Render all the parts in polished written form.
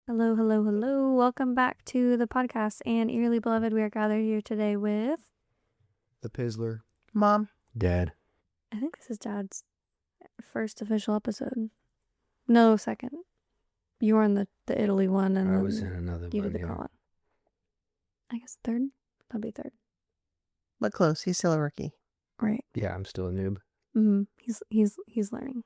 Hello, hello, hello. Welcome back to the podcast and Eerily Beloved. We are gathered here today with... The Pizzler. Mom. Dad. I think this is Dad's first official episode. No, second. You were in the Italy one and I then was in another you one. did the call. I guess third? That'll be third. But close. He's still a rookie. Right. Yeah, I'm still a noob. Mm-hmm. He's learning.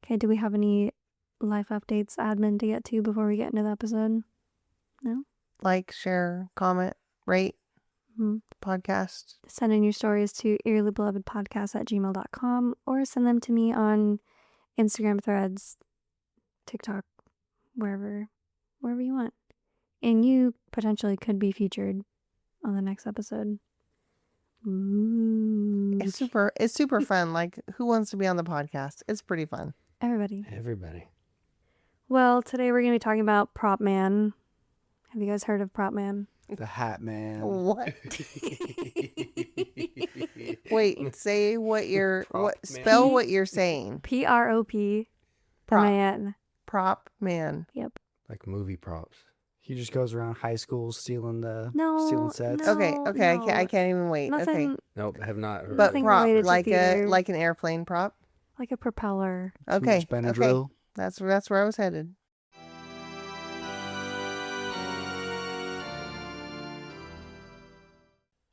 Okay, do we have any life updates, admin to get to before we get into the episode? No? Like, share, comment, rate, Mm-hmm. podcast. Send in your stories to eerilybelovedpodcast@gmail.com or send them to me on Instagram, Threads, TikTok, wherever you want. And you potentially could be featured on the next episode. Ooh. It's super fun. Like, who wants to be on the podcast? It's pretty fun. Everybody. Well, today we're going to be talking about Propman. Have you guys heard of Propman? The Hat Man. What? Wait, say what you're spell what you're saying. P-R-O-P Prop. man. Prop man. Yep. Like movie props. He just goes around high school stealing sets. No. Okay, I can't even wait. Nothing. Okay. Nope, have not heard. But Nothing prop, related to like theater. an airplane prop. Like a propeller. Okay. Much Benadryl. That's where I was headed.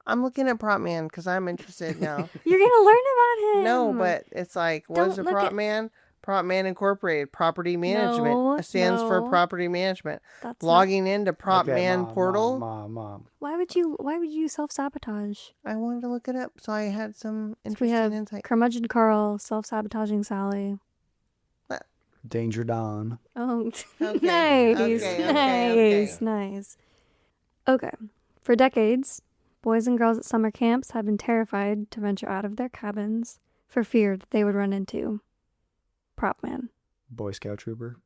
I'm looking at Prop Man because I'm interested now. You're going to learn about him. No, but it's like, what is a Don't look Prop at- Man? Prop Man Incorporated, property management. No, Stands for no. property management. That's Logging into Prop Okay, Man Mom, portal. Mom. Why would you self-sabotage? I wanted to look it up, so I had some So we interesting have insight. Curmudgeon Carl, self-sabotaging Sally. Danger Don. Oh, Okay, nice. Okay. For decades, boys and girls at summer camps have been terrified to venture out of their cabins for fear that they would run into Propman. Boy Scout Trooper.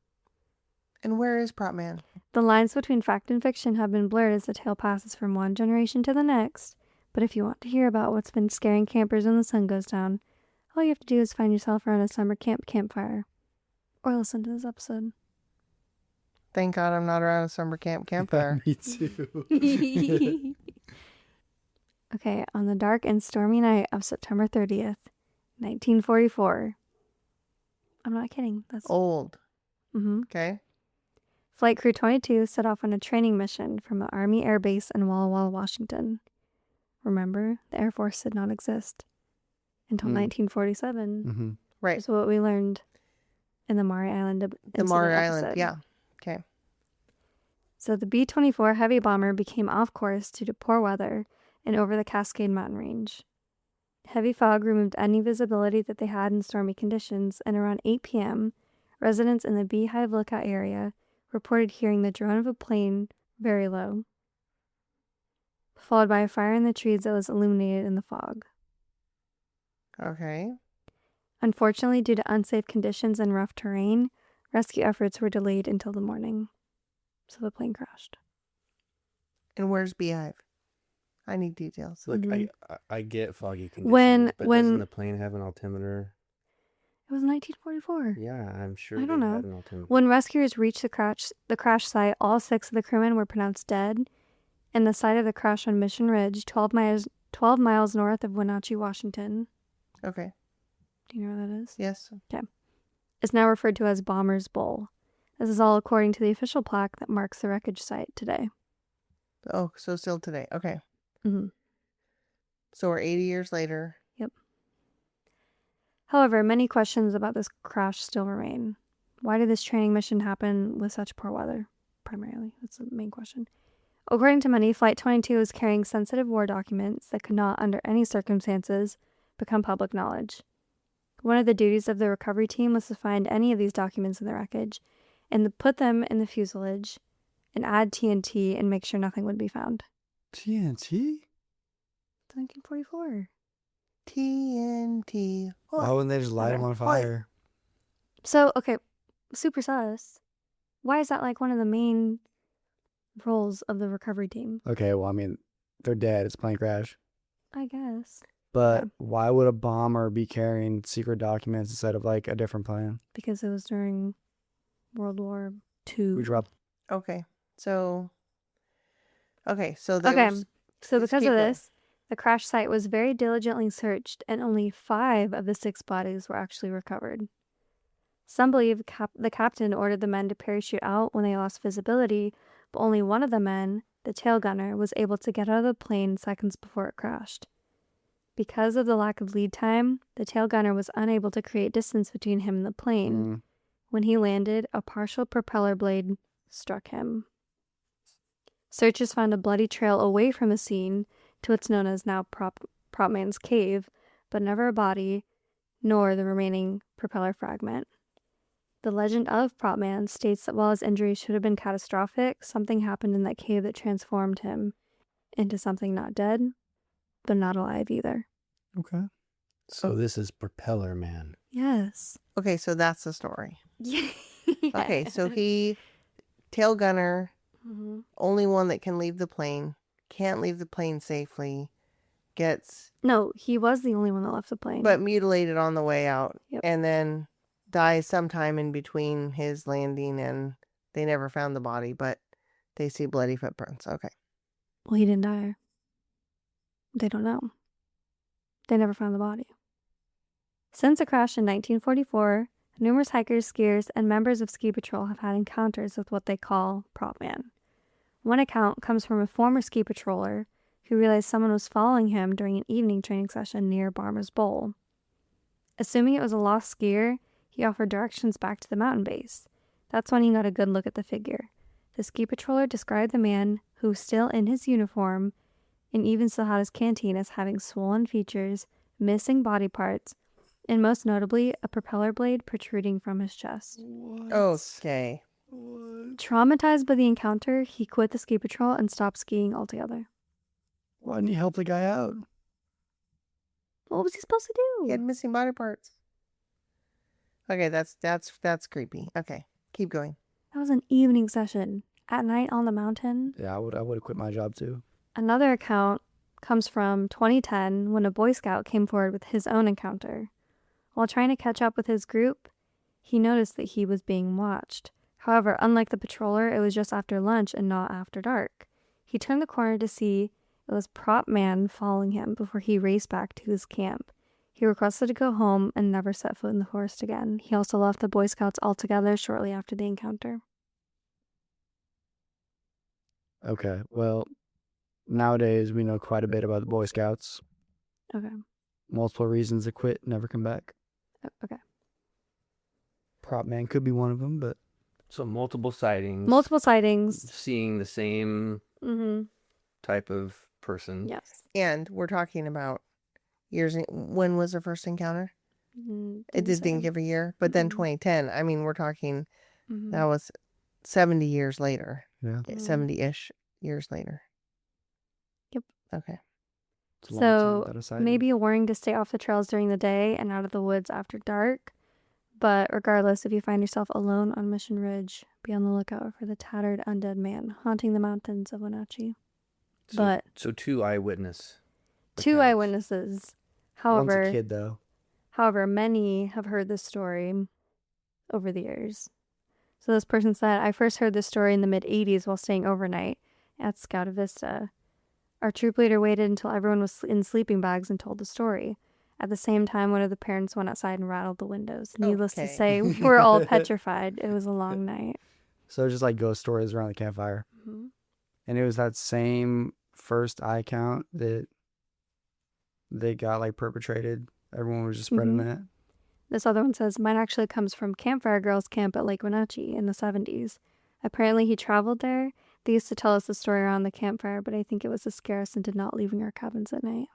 And where is Prop Man? The lines between fact and fiction have been blurred as the tale passes from one generation to the next. But if you want to hear about what's been scaring campers when the sun goes down, all you have to do is find yourself around a summer campfire. Or listen to this episode. Thank God I'm not around a summer campfire. Me too. Okay, on the dark and stormy night of September 30th, 1944. I'm not kidding. That's Old. Mm-hmm. Okay. Flight Crew 22 set off on a training mission from the Army Air Base in Walla Walla, Washington. Remember, the Air Force did not exist until 1947. Mm-hmm. Right. Is what we learned in the Maury Island The Maury Island. episode. Yeah. Okay. So the B-24 heavy bomber became off course due to poor weather and over the Cascade Mountain Range. Heavy fog removed any visibility that they had in stormy conditions, and around 8 p.m., residents in the Beehive Lookout area reported hearing the drone of a plane very low, followed by a fire in the trees that was illuminated in the fog. Okay. Unfortunately, due to unsafe conditions and rough terrain, rescue efforts were delayed until the morning, so the plane crashed. And where's Beehive? I need details. Look, Mhm. I get foggy conditions, When- but when- doesn't the plane have an altimeter? It was 1944. Yeah, I'm sure I they don't know. had an altimeter. When rescuers reached the crash site, all 6 of the crewmen were pronounced dead, and the site of the crash on Mission Ridge, 12 miles north of Wenatchee, Washington. Okay. Do you know where that is? Yes. Is now referred to as Bomber's Bowl. This is all according to the official plaque that marks the wreckage site today. Oh, so still today. Okay. Mm-hmm. So we're 80 years later. However, many questions about this crash still remain. Why did this training mission happen with such poor weather? Primarily, that's the main question. According to many, Flight 22 was carrying sensitive war documents that could not, under any circumstances, become public knowledge. One of the duties of the recovery team was to find any of these documents in the wreckage and to put them in the fuselage and add TNT and make sure nothing would be found. TNT? It's 1944. TNT. Why wouldn't they just light them on fire? So, okay, super sus. Why is that like one of the main roles of the recovery team? Okay, well, I mean, they're dead. It's a plane crash. I guess. But Yeah. why would a bomber be carrying secret documents instead of like a different plane? Because it was during World War II. We dropped Okay. So there Okay. was So Just because keep of going. this, the crash site was very diligently searched, and only 5 of the 6 bodies were actually recovered. Some believe the captain ordered the men to parachute out when they lost visibility, but only one of the men, the tail gunner, was able to get out of the plane seconds before it crashed. Because of the lack of lead time, the tail gunner was unable to create distance between him and the plane. When he landed, a partial propeller blade struck him. Searchers found a bloody trail away from the scene to what's known as now Propman's cave, but never a body, nor the remaining propeller fragment. The legend of Propman states that while his injuries should have been catastrophic, something happened in that cave that transformed him into something not dead, but not alive either. Okay. So this is Propeller Man. Yes. Okay, so that's the story. Yeah. Okay, so he tail gunner, only one that can leave the plane, can't leave the plane safely, gets No, he was the only one that left the plane. but mutilated on the way out, Yep. and then dies sometime in between his landing and they never found the body, but they see bloody footprints. Okay. Well, he didn't die. They don't know. They never found the body. Since the crash in 1944, numerous hikers, skiers, and members of ski patrol have had encounters with what they call Propman. One account comes from a former ski patroller who realized someone was following him during an evening training session near Barmer's Bowl. Assuming it was a lost skier, he offered directions back to the mountain base. That's when he got a good look at the figure. The ski patroller described the man, who was still in his uniform, and even still had his canteen, as having swollen features, missing body parts, and most notably, a propeller blade protruding from his chest. What? Okay. What? Traumatized by the encounter, he quit the ski patrol and stopped skiing altogether. Why didn't he help the guy out? What was he supposed to He had do? missing body parts. Okay, that's creepy. Okay, keep going. That was an evening session at night on the mountain. Yeah, I would have quit my job too. Another account comes from 2010 when a Boy Scout came forward with his own encounter. While trying to catch up with his group, he noticed that he was being watched. However, unlike the patroller, it was just after lunch and not after dark. He turned the corner to see it was Propman following him before he raced back to his camp. He requested to go home and never set foot in the forest again. He also left the Boy Scouts altogether shortly after the encounter. Okay, well, nowadays we know quite a bit about the Boy Scouts. Okay. Multiple reasons to quit, never come back. Okay. Propman could be one of them, but So multiple sightings. Multiple sightings. Seeing the same type of person. Yes. And we're talking about years. When was the first encounter? It didn't give a year, but then 2010. I mean, we're talking that was 70 years later. yeah. 70-ish years later. Yep. Okay. It's a long time So without a sighting. maybe a warning to stay off the trails during the day and out of the woods after dark. But regardless, if you find yourself alone on Mission Ridge, be on the lookout for the tattered undead man haunting the mountains of Wenatchee. So 2 eyewitness. 2 accounts. eyewitnesses. One's However, a kid though. many have heard this story over the years. So this person said, I first heard this story in the mid-'80s while staying overnight at Scout Vista. Our troop leader waited until everyone was in sleeping bags and told the story. At the same time, one of the parents went outside and rattled the windows. Needless to Okay. say, we're all petrified. It was a long night. So just like ghost stories around the campfire. And it was that same first eye count that they got like perpetrated. Everyone was just spreading that. This other one says, mine actually comes from Campfire Girls Camp at Lake Wenatchee in the 70s. Apparently he traveled there. They used to tell us the story around the campfire, but I think it was to scare us into not leaving our cabins at night.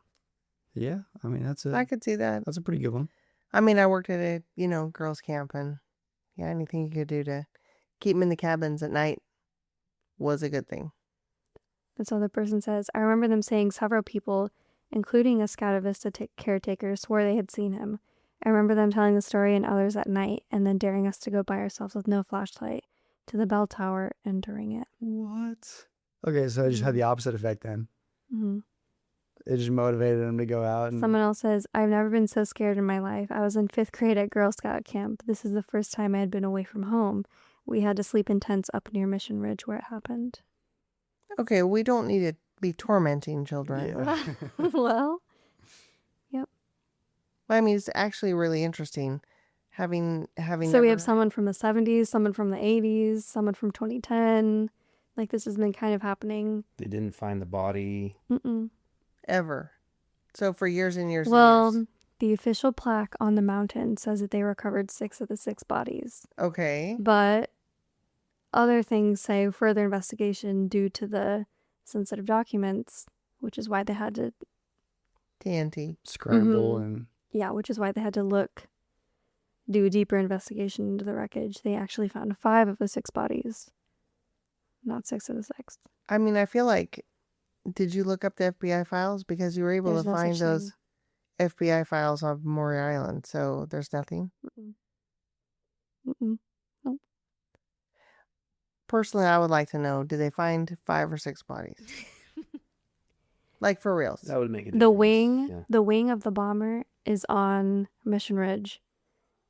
Yeah, I mean that's I could see that. that's a pretty good one. I mean, I worked at a, girls' camp, and yeah, anything you could do to keep them in the cabins at night was a good thing. This other person says, I remember them saying several people, including a Scout Vista caretaker, swore they had seen him. I remember them telling the story and others at night, and then daring us to go by ourselves with no flashlight to the bell tower and during it. What? Okay, so it just had the opposite effect then. It just motivated them to go out. And Someone else says, I've never been so scared in my life. I was in 5th grade at Girl Scout camp. This is the first time I had been away from home. We had to sleep in tents up near Mission Ridge where it happened. Okay, we don't need to be tormenting children. Yeah. Well, yep. I mean, it's actually really interesting having. So we have someone from the 70s, someone from the 80s, someone from 2010. Like, this has been kind of happening. They didn't find the body. ever. So for years and years and Well, years. the official plaque on the mountain says that they recovered 6 of the 6 bodies. Okay. But other things say further investigation due to the sensitive documents, which is why they had to... TNT. Scramble Mhm. and Yeah, which is why they had to do a deeper investigation into the wreckage. They actually found 5 of the 6 bodies, not 6 of the 6. I mean, I feel like, did you look up the FBI files? Because you were able There's to no find such those thing. FBI files on Maury Island, so there's nothing. Nope. Personally, I would like to know, did they find 5 or 6 bodies? Like, for reals. That would make a difference. The wing of the bomber is on Mission Ridge,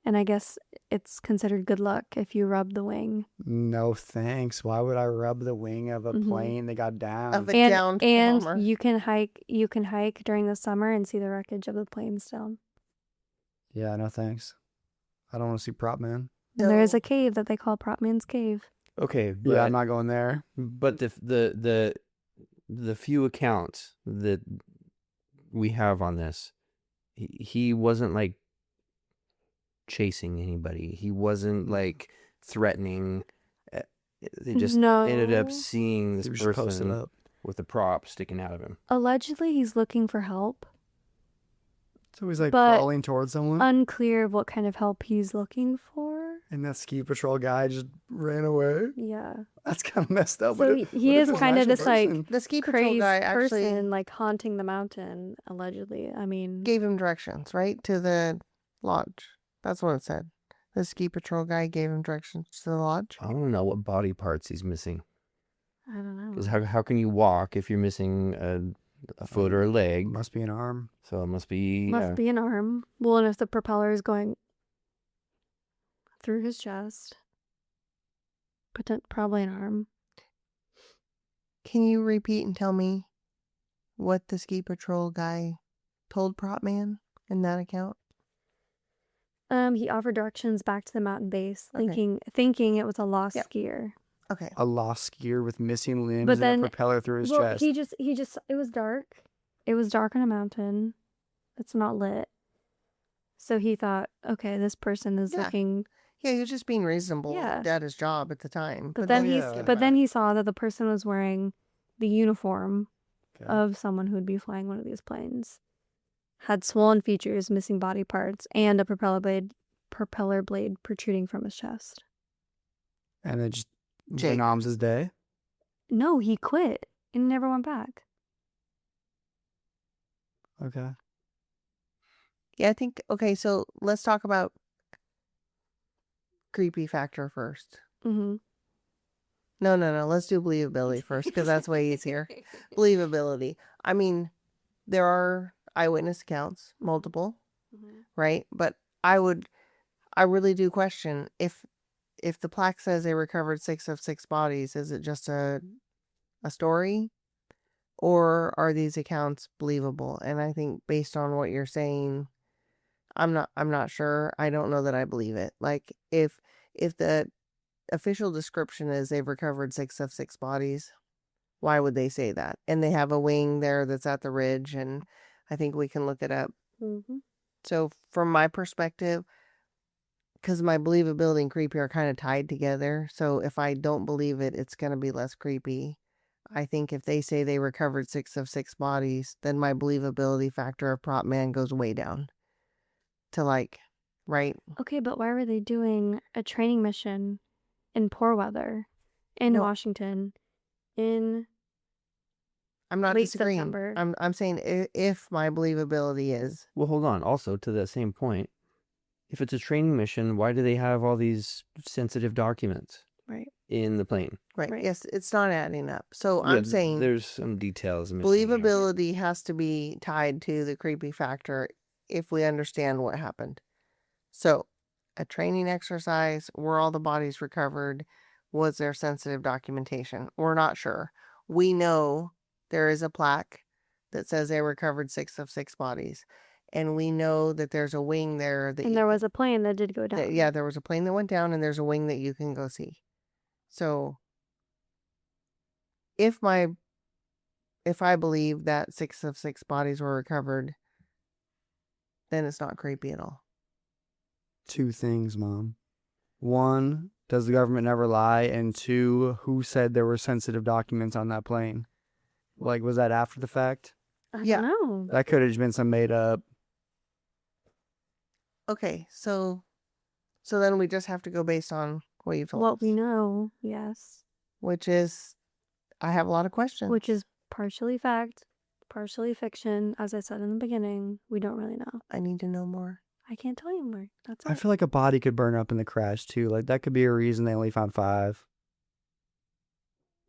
and I guess it's considered good luck if you rub the wing. no thanks. Why would I rub the wing of a Mhm. plane that got down? Of a downed bomber. And you can hike during the summer and see the wreckage of the plane still. Yeah, no thanks. I don't want to see Propman. And there is No. a cave that they call Propman's Cave. Okay, but, Yeah, I'm not going there. but the few accounts that we have on this, he wasn't like chasing anybody. He wasn't like threatening. They just ended up No. seeing this He was just posted person up. with a prop sticking out of him. Allegedly, he's looking for help. So he's like But crawling towards someone, Unclear what kind of help he's looking for. and that ski patrol guy just ran away. Yeah. That's kind of messed up. So What if- he what if is it was kind an of actual this, like, person? The ski patrol Crazed guy actually person, like, haunting the mountain, allegedly. I mean... gave him directions, right? To the lodge. That's what it said. The ski patrol guy gave him directions to the lodge. I don't know what body parts he's missing. I don't know. Because how can you walk if you're missing a foot or a leg? Must be an arm. So it must be Must be an arm. Well, and if the propeller is going through his chest, probably an arm. Can you repeat and tell me what the ski patrol guy told Propman in that account? He offered directions back to the mountain base, Okay. thinking it was a lost Yep. skier. Okay. A lost skier with missing limbs But and then- a propeller through his Well, chest. he just it was dark. It was dark on a mountain that's not lit. So he thought, okay, this person is Yeah. looking. Yeah, he was just being reasonable Yeah. at his job at the time. But then yeah. he saw that the person was wearing the uniform Okay. of someone who would be flying one of these planes. Had swollen features, missing body parts, and a propeller blade protruding from his chest. And then just Jake. Vietnam's his day. No, he quit and never went back. Okay. Yeah, I think, okay, so let's talk about creepy factor first. Mm-hmm. No, let's do believability first because that's way easier. Believability. I mean, there are eyewitness accounts, multiple, right? But I really do question if the plaque says they recovered 6 of 6 bodies, is it just a story? Or are these accounts believable? And I think based on what you're saying, I'm not sure. I don't know that I believe it. Like if the official description is they've recovered 6 of 6 bodies, why would they say that? And they have a wing there that's at the ridge, and I think we can look it up. Mm-hmm. So from my perspective, because my believability and creepy are kind of tied together. So if I don't believe it, it's going to be less creepy. I think if they say they recovered 6 of 6 bodies, then my believability factor of Propman goes way down to like, right? Okay, but why were they doing a training mission in poor weather in No. Washington in I'm not late disagreeing. September? I'm saying if my believability is Well, hold on. Also, to that same point, if it's a training mission, why do they have all these sensitive documents Right. in the plane? right, Right. yes, it's not adding up. So Yeah, I'm saying there's some details missing here. believability has to be tied to the creepy factor if we understand what happened. So a training exercise? Were all the bodies recovered? Was there sensitive documentation? We're not sure. We know there is a plaque that says they recovered 6 of 6 bodies. And we know that there's a wing there. And there was a plane that did go down. Yeah, there was a plane that went down, and there's a wing that you can go see. So if I believe that 6 of 6 bodies were recovered, then it's not creepy at all. 2 things, Mom. 1, does the government never lie? And 2, who said there were sensitive documents on that plane? Like, was that after the fact? I Yeah. don't know. That could have just been some made up. Okay, so then we just have to go based on what you've told us. What we know, yes. Which is, I have a lot of questions. Which is partially fact, partially fiction. As I said in the beginning, we don't really know. I need to know more. I can't tell you more. That's I it. feel like a body could burn up in the crash, too. Like, that could be a reason they only found 5.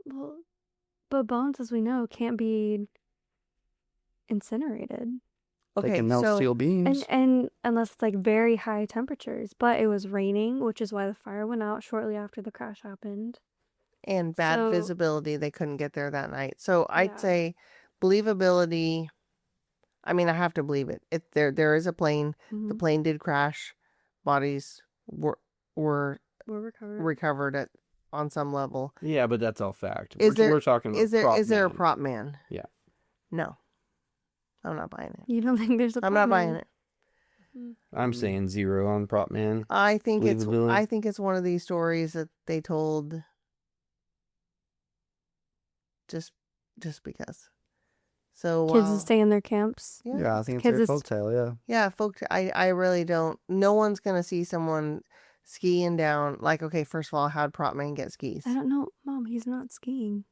Well, but bones, as we know, can't be incinerated. They Okay, can melt so steel beams. And unless it's like very high temperatures. But it was raining, which is why the fire went out shortly after the crash happened. and bad So- visibility, they couldn't get there that night. So Yeah. I'd say believability. I mean, I have to believe it. There is a plane. The Mhm. plane did crash. Bodies were We're recovered. recovered on some level. Yeah, but that's all fact. Is there- We're talking about Is there a Propman. prop man? Yeah. No, I'm not buying it. You don't think there's a I'm not buying Propman? it. I'm saying 0 on Propman. I think Believability? it's one of these stories that they told just because. So Kids while- to stay in their camps. yeah, I think it's Kids a is- folktale, yeah. yeah, I really don't. No one's gonna see someone skiing down. Like, okay, first of all, how'd Prop Man get skis? I don't know. Mom, he's not skiing.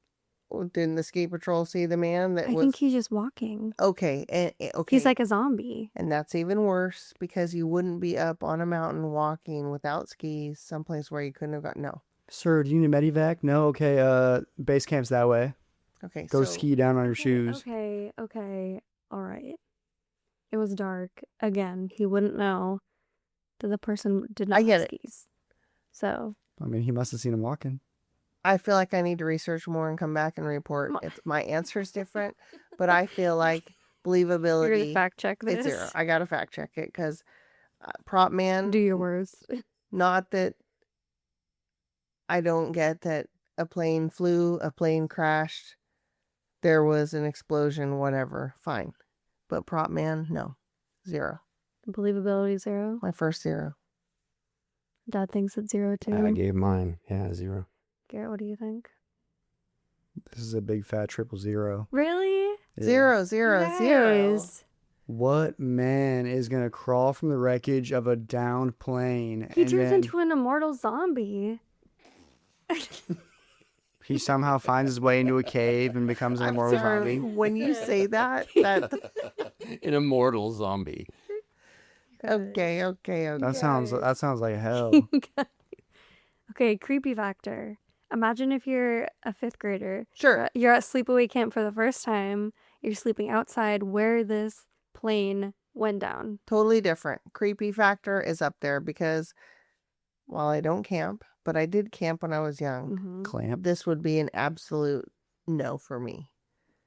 Well, didn't the ski patrol see the man that I was think he's just walking. okay? Okay, He's like a zombie. and that's even worse because you wouldn't be up on a mountain walking without skis, someplace where you couldn't have got no. Sir, do you need a medevac? No? Okay, base camp's that way. Okay, Go so ski down on your shoes. Okay. All right. It was dark. Again, he wouldn't know that the person did not I get have it. skis. So, I mean, he must have seen him walking. I feel like I need to research more and come back and report if my answer is different. But I feel like you're believability. to fact check this. It's 0. I gotta fact check it because Prop Man. Do your worst. Not that I don't get that a plane flew, a plane crashed, there was an explosion, whatever. Fine, but Prop Man, no, 0. Believability 0. My first 0. Dad thinks it's 0 too. I gave mine. Yeah, 0. Garrett, what do you think? This is a big fat 000. Really? Yeah. 0, 0, 0. Nice. What man is going to crawl from the wreckage of a downed plane He and turns then into an immortal zombie. he somehow finds his way into a cave and becomes an I'm immortal sorry. zombie? When you say that, An immortal zombie. okay. That sounds like hell. Okay, creepy factor. Imagine if you're a 5th grader. Sure. You're at sleepaway camp for the first time. You're sleeping outside where this plane went down. Totally different. Creepy factor is up there because while I don't camp, but I did camp when I was young. Mm-hmm. Clamp. This would be an absolute no for me.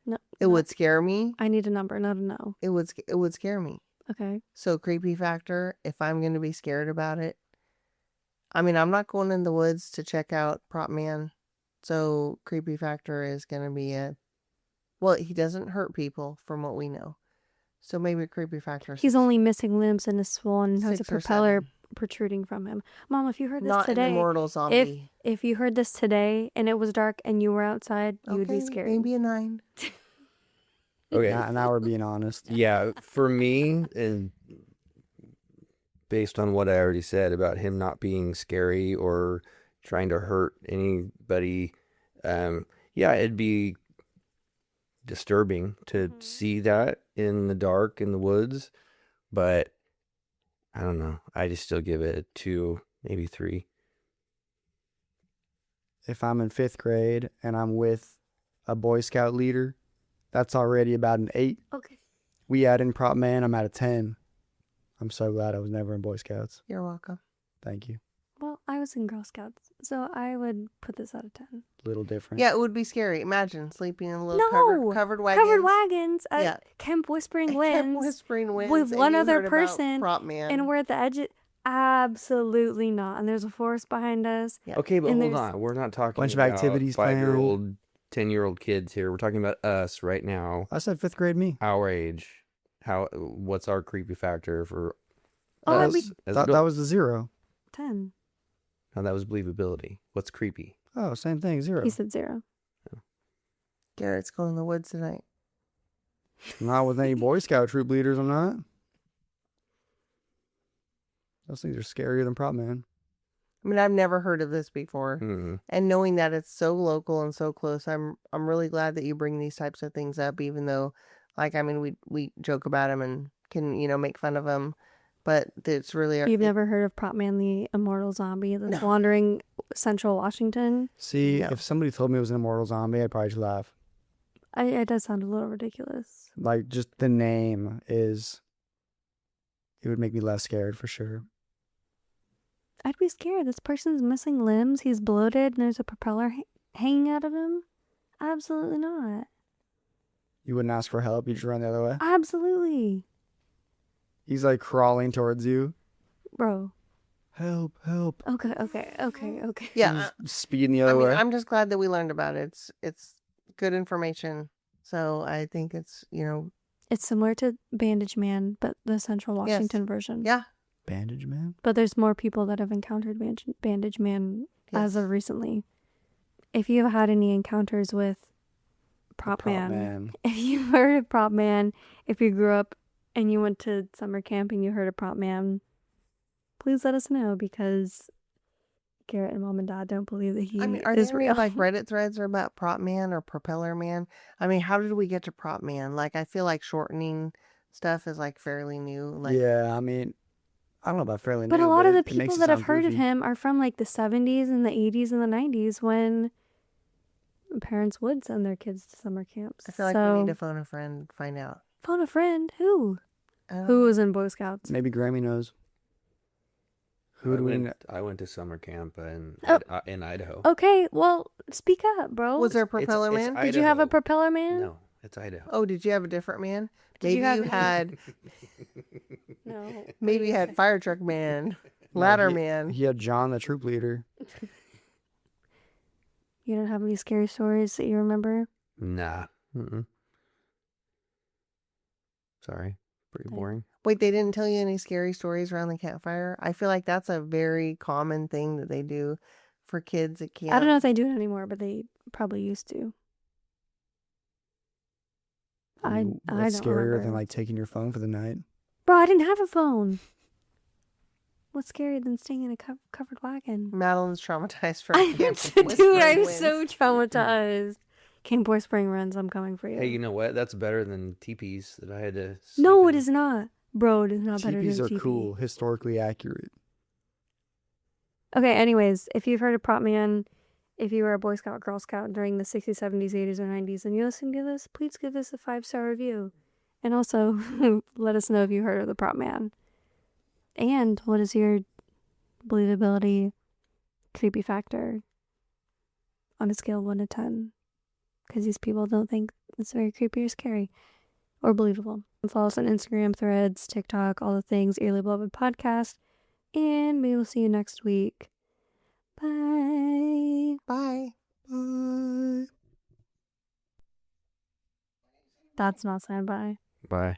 No, It would scare me. I need a number, not a no. It would scare me. Okay. So creepy factor, if I'm going to be scared about it. I mean, I'm not going in the woods to check out Prop Man. So creepy factor is going to be well, he doesn't hurt people from what we know. So maybe creepy factor. He's only missing limbs and is swollen and has a 6 or propeller 7. protruding from him. Mom, if you heard this Not today, an immortal zombie. if you heard this today and it was dark and you were outside, you would be scared. Maybe a 9. Okay. Now we're being honest. Yeah, for me, and based on what I already said about him not being scary or trying to hurt anybody, yeah, it'd be disturbing to see that in the dark in the woods, but I don't know. I just still give it a 2, maybe 3. If I'm in 5th grade and I'm with a Boy Scout leader, that's already about an 8. Okay. We add in Prop Man, I'm at a 10. I'm so glad I was never in Boy Scouts. You're welcome. Thank you. Well, I was in Girl Scouts, so I would put this out of 10. Little different. Yeah, it would be scary. Imagine sleeping in a little No! covered wagons. Covered wagons at Yeah. Camp Whispering Kept Winds whispering winds. with and one you other heard about person, Propman. and we're at the edge. Absolutely not. And there's a forest behind us. Yeah. Okay, but And hold there's- on. We're not talking Bunch of about activities planned. 5-year-old, 10-year-old kids here. We're talking about us right now, I said 5th grade me. our age. What's our creepy factor for Oh, that'd us? be as That adults? was the 0. 10. No, that was believability. What's creepy? Oh, same thing, 0. He said 0. Garrett's going in the woods tonight. Not with any Boy Scout troop leaders, I'm not. Those things are scarier than Propman. I mean, I've never heard of this before. Hmm. And knowing that it's so local and so close, I'm really glad that you bring these types of things up, even though, like, I mean, we joke about them and can, make fun of them, but it's really... You've never heard of Propman, the immortal zombie that's No. wandering central Washington? See, No. if somebody told me it was an immortal zombie, I'd probably just laugh. It does sound a little ridiculous. Like, just the name is... It would make me less scared, for sure. I'd be scared. This person's missing limbs. He's bloated and there's a propeller hanging out of him. Absolutely not. You wouldn't ask for help, you just run the other way. Absolutely. He's, like, crawling towards you. Bro. Help, help. Okay. Yeah, He's speeding the I other mean, way. I'm just glad that we learned about it. It's good information. So I think it's, It's similar to Bandage Man, but the Central Yes. Washington version. yeah. Bandage Man? But there's more people that have encountered Bandage Man as of recently. If you've had any encounters with Propman, if you heard of Propman, if you grew up and you went to summer camp and you heard of Propman, please let us know, because Garrett and Mom and Dad don't believe that he I mean, are is there any, real. like, Reddit threads are about Propman or Propeller Man? I mean, how did we get to Propman? Like, I feel like shortening stuff is, like, fairly new. Like, Yeah, I mean, I don't know about fairly But new, a lot of the it makes people it that have sound heard of goofy. him are from like the 70s and the 80s and the 90s, when parents would send their kids to summer camps. I feel like we So, need to phone a friend and find out. phone a friend. Who? I don't Who know. was in Boy Scouts? Maybe Grammy knows. Who do we know? I went to summer camp in Idaho. Okay, well, speak up, bro. Was there a It's- Propeller it's Man? Did you have a Idaho. propeller man? No, it's Idaho. Oh, did you have a different man? Did Maybe you have- you had No. maybe you had Fire Truck Man, No, Ladder he- Man. He had John, the troop leader. You don't have any scary stories that you remember? Nah. Mm-mm. Sorry. Pretty Okay. boring. Wait, they didn't tell you any scary stories around the campfire? I feel like that's a very common thing that they do for kids at camp. I don't know if they do it anymore, but they probably used to. I What's don't scarier remember. than like taking your phone for the night? Bro, I didn't have a phone. What's scarier than staying in a covered wagon? Madeline's traumatized from I'm Camp dude, Whispering I'm Winds. so traumatized. Camp Whispering Runs, I'm coming for you. Hey, you know what? That's better than teepees that I had to No, sleep it in. is not. Bro, it is not better Teepees than are teepee. cool, historically accurate. Okay, anyways, if you've heard of Propman, if you were a Boy Scout, Girl Scout during the 60s, 70s, 80s, or 90s, and you listen to this, please give this a 5-star review. And also, let us know if you heard of the Propman. And what is your believability creepy factor on a scale of 1 to 10? Because these people don't think it's very creepy or scary or believable. And follow us on Instagram, Threads, TikTok, all the things, Eerily Beloved Podcast. And we will see you next week. Bye. Bye. Bye. That's not saying bye. Bye.